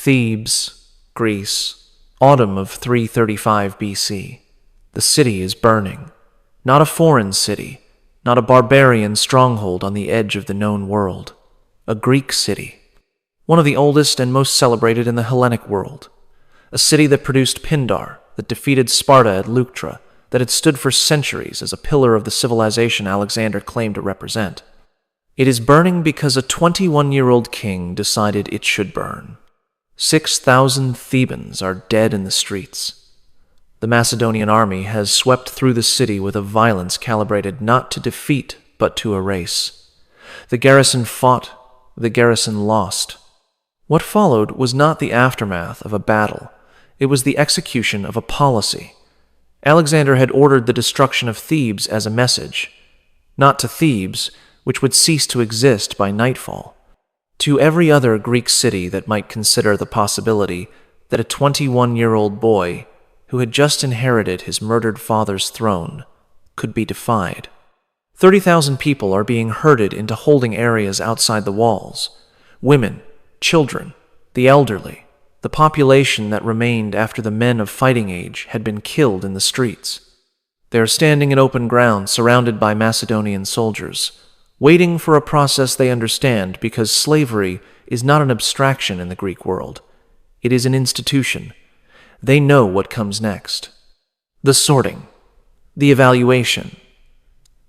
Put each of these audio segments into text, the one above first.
Thebes, Greece, autumn of 335 BC. The city is burning. Not a foreign city, not a barbarian stronghold on the edge of the known world. A Greek city. One of the oldest and most celebrated in the Hellenic world. A city that produced Pindar, that defeated Sparta at Leuctra, that had stood for centuries as a pillar of the civilization Alexander claimed to represent. It is burning because a 21-year-old king decided it should burn. 6,000 Thebans are dead in the streets. The Macedonian army has swept through the city with a violence calibrated not to defeat, but to erase. The garrison fought, the garrison lost. What followed was not the aftermath of a battle, it was the execution of a policy. Alexander had ordered the destruction of Thebes as a message, not to Thebes, which would cease to exist by nightfall, to every other Greek city that might consider the possibility that a 21-year-old boy who had just inherited his murdered father's throne could be defied. 30,000 people are being herded into holding areas outside the walls. Women, children, the elderly, the population that remained after the men of fighting age had been killed in the streets. They are standing in open ground surrounded by Macedonian soldiers, waiting for a process they understand because slavery is not an abstraction in the Greek world. It is an institution. They know what comes next. The sorting, the evaluation,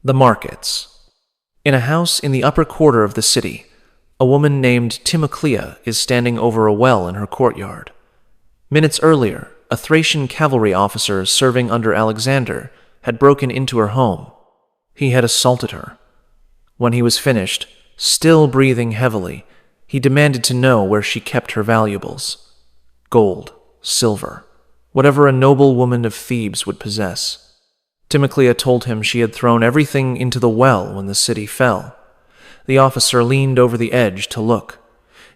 the markets. In a house in the upper quarter of the city, a woman named Timoclea is standing over a well in her courtyard. Minutes earlier, a Thracian cavalry officer serving under Alexander had broken into her home. He had assaulted her. When he was finished, still breathing heavily, he demanded to know where she kept her valuables. Gold, silver, whatever a noble woman of Thebes would possess. Timoclea told him she had thrown everything into the well when the city fell. The officer leaned over the edge to look.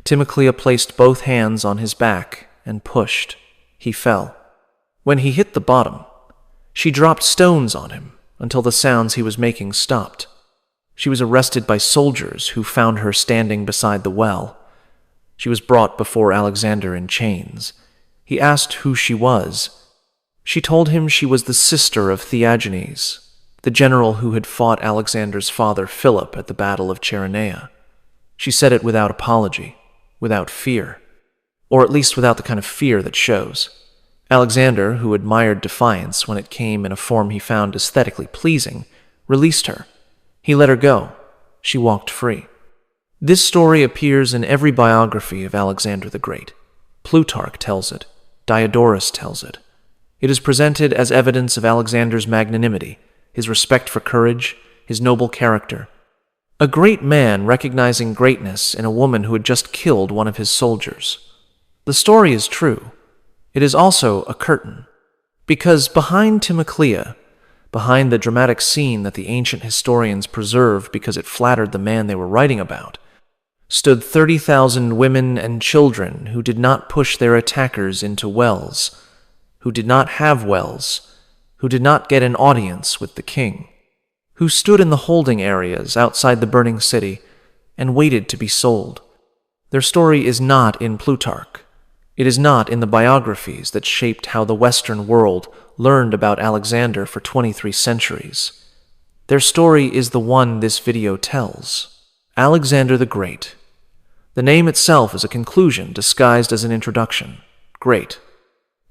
Timoclea placed both hands on his back and pushed. He fell. When he hit the bottom, she dropped stones on him until the sounds he was making stopped. She was arrested by soldiers who found her standing beside the well. She was brought before Alexander in chains. He asked who she was. She told him she was the sister of Theagenes, the general who had fought Alexander's father Philip at the Battle of Cheronea. She said it without apology, without fear, or at least without the kind of fear that shows. Alexander, who admired defiance when it came in a form he found aesthetically pleasing, released her. He let her go. She walked free. This story appears in every biography of Alexander the Great. Plutarch tells it. Diodorus tells it. It is presented as evidence of Alexander's magnanimity, his respect for courage, his noble character. A great man recognizing greatness in a woman who had just killed one of his soldiers. The story is true. It is also a curtain. Because behind Timoclea, behind the dramatic scene that the ancient historians preserve because it flattered the man they were writing about, stood 30,000 women and children who did not push their attackers into wells, who did not have wells, who did not get an audience with the king, who stood in the holding areas outside the burning city and waited to be sold. Their story is not in Plutarch. It is not in the biographies that shaped how the Western world learned about Alexander for 23 centuries. Their story is the one this video tells. Alexander the Great. The name itself is a conclusion disguised as an introduction. Great.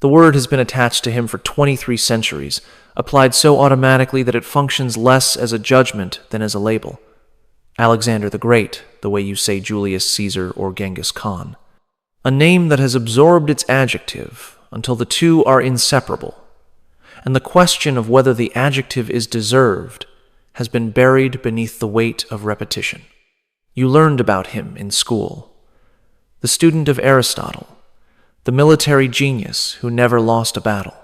The word has been attached to him for 23 centuries, applied so automatically that it functions less as a judgment than as a label. Alexander the Great, the way you say Julius Caesar or Genghis Khan. A name that has absorbed its adjective until the two are inseparable, and the question of whether the adjective is deserved has been buried beneath the weight of repetition. You learned about him in school. The student of Aristotle, the military genius who never lost a battle,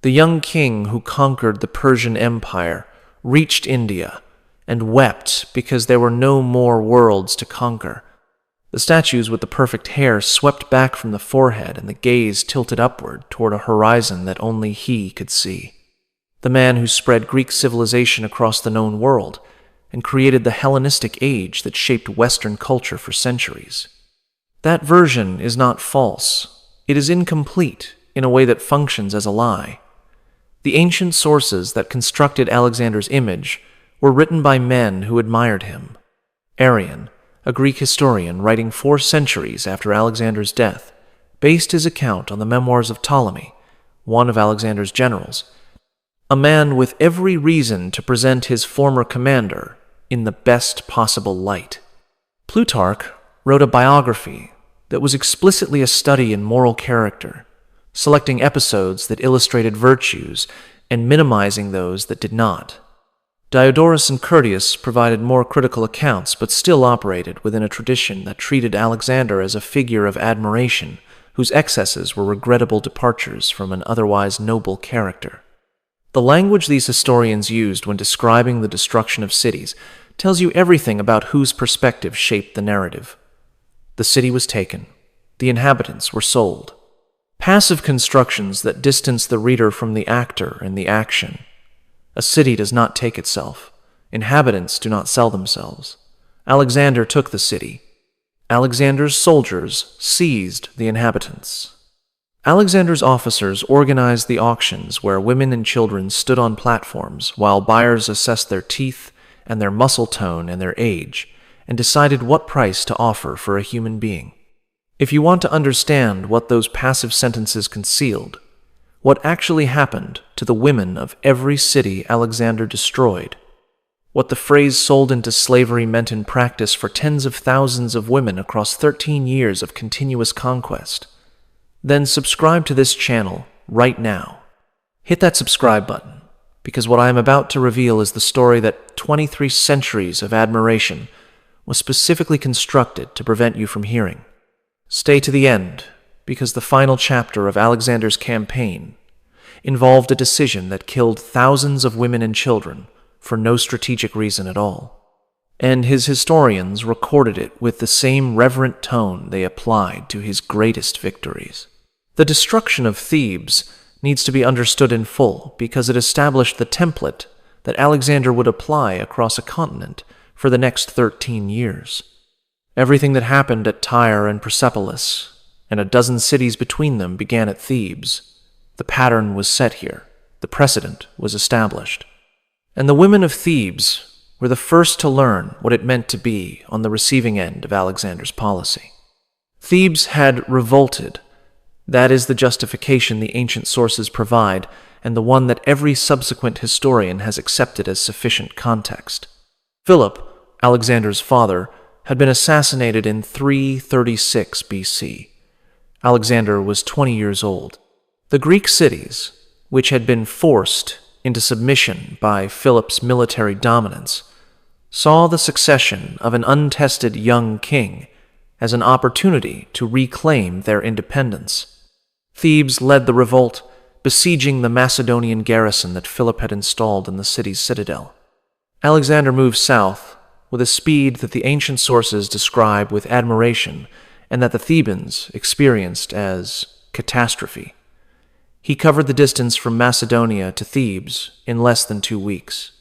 the young king who conquered the Persian Empire, reached India, and wept because there were no more worlds to conquer. The statues with the perfect hair swept back from the forehead and the gaze tilted upward toward a horizon that only he could see. The man who spread Greek civilization across the known world and created the Hellenistic age that shaped Western culture for centuries. That version is not false. It is incomplete in a way that functions as a lie. The ancient sources that constructed Alexander's image were written by men who admired him. Arrian, a Greek historian writing 4 centuries after Alexander's death, based his account on the memoirs of Ptolemy, one of Alexander's generals, a man with every reason to present his former commander in the best possible light. Plutarch wrote a biography that was explicitly a study in moral character, selecting episodes that illustrated virtues and minimizing those that did not. Diodorus and Curtius provided more critical accounts, but still operated within a tradition that treated Alexander as a figure of admiration whose excesses were regrettable departures from an otherwise noble character. The language these historians used when describing the destruction of cities tells you everything about whose perspective shaped the narrative. The city was taken. The inhabitants were sold. Passive constructions that distance the reader from the actor and the action. A city does not take itself. Inhabitants do not sell themselves. Alexander took the city. Alexander's soldiers seized the inhabitants. Alexander's officers organized the auctions where women and children stood on platforms while buyers assessed their teeth and their muscle tone and their age and decided what price to offer for a human being. If you want to understand what those passive sentences concealed, what actually happened to the women of every city Alexander destroyed, what the phrase sold into slavery meant in practice for tens of thousands of women across 13 years of continuous conquest, then subscribe to this channel right now. Hit that subscribe button, because what I am about to reveal is the story that 23 centuries of admiration was specifically constructed to prevent you from hearing. Stay to the end, because the final chapter of Alexander's campaign involved a decision that killed thousands of women and children for no strategic reason at all. And his historians recorded it with the same reverent tone they applied to his greatest victories. The destruction of Thebes needs to be understood in full because it established the template that Alexander would apply across a continent for the next 13 years. Everything that happened at Tyre and Persepolis, and a dozen cities between them, began at Thebes. The pattern was set here. The precedent was established. And the women of Thebes were the first to learn what it meant to be on the receiving end of Alexander's policy. Thebes had revolted. That is the justification the ancient sources provide, and the one that every subsequent historian has accepted as sufficient context. Philip, Alexander's father, had been assassinated in 336 BC. Alexander was 20 years old. The Greek cities, which had been forced into submission by Philip's military dominance, saw the succession of an untested young king as an opportunity to reclaim their independence. Thebes led the revolt, besieging the Macedonian garrison that Philip had installed in the city's citadel. Alexander moved south with a speed that the ancient sources describe with admiration and that the Thebans experienced as catastrophe. He covered the distance from Macedonia to Thebes in less than 2 weeks.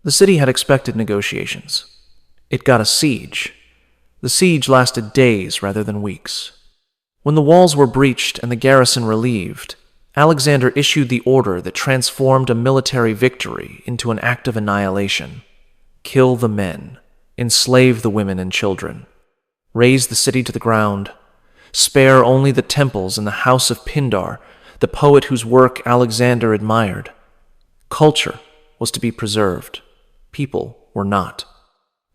The city had expected negotiations. It got a siege. The siege lasted days rather than weeks. When the walls were breached and the garrison relieved, Alexander issued the order that transformed a military victory into an act of annihilation. Kill the men, enslave the women and children, raze the city to the ground, spare only the temples and the house of Pindar, the poet whose work Alexander admired. Culture was to be preserved. People were not.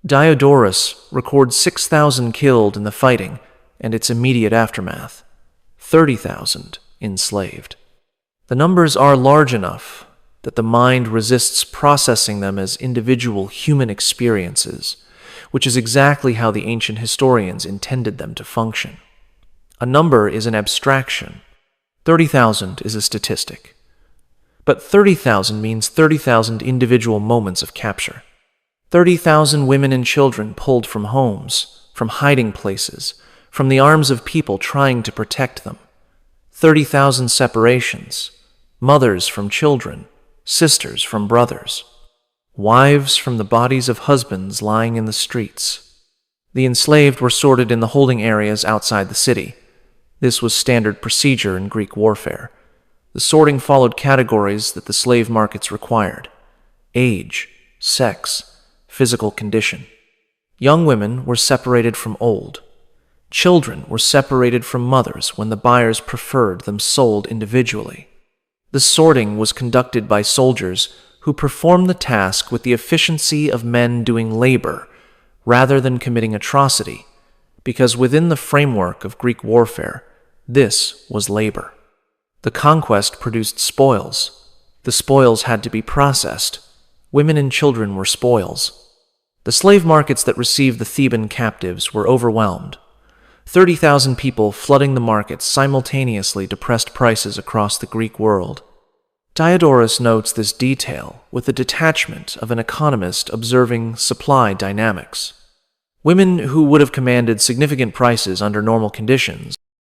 Diodorus records 6,000 killed in the fighting and its immediate aftermath, 30,000 enslaved. The numbers are large enough that the mind resists processing them as individual human experiences, which is exactly how the ancient historians intended them to function. A number is an abstraction. 30,000 is a statistic. But 30,000 means 30,000 individual moments of capture. 30,000 women and children pulled from homes, from hiding places, from the arms of people trying to protect them. 30,000 separations, mothers from children, sisters from brothers, wives from the bodies of husbands lying in the streets. The enslaved were sorted in the holding areas outside the city. This was standard procedure in Greek warfare. The sorting followed categories that the slave markets required: age, sex, physical condition. Young women were separated from old. Children were separated from mothers when the buyers preferred them sold individually. The sorting was conducted by soldiers who performed the task with the efficiency of men doing labor rather than committing atrocity, because within the framework of Greek warfare, this was labor. The conquest produced spoils. The spoils had to be processed. Women and children were spoils. The slave markets that received the Theban captives were overwhelmed. 30,000 people flooding the markets simultaneously depressed prices across the Greek world. Diodorus notes this detail with the detachment of an economist observing supply dynamics. Women who would have commanded significant prices under normal conditions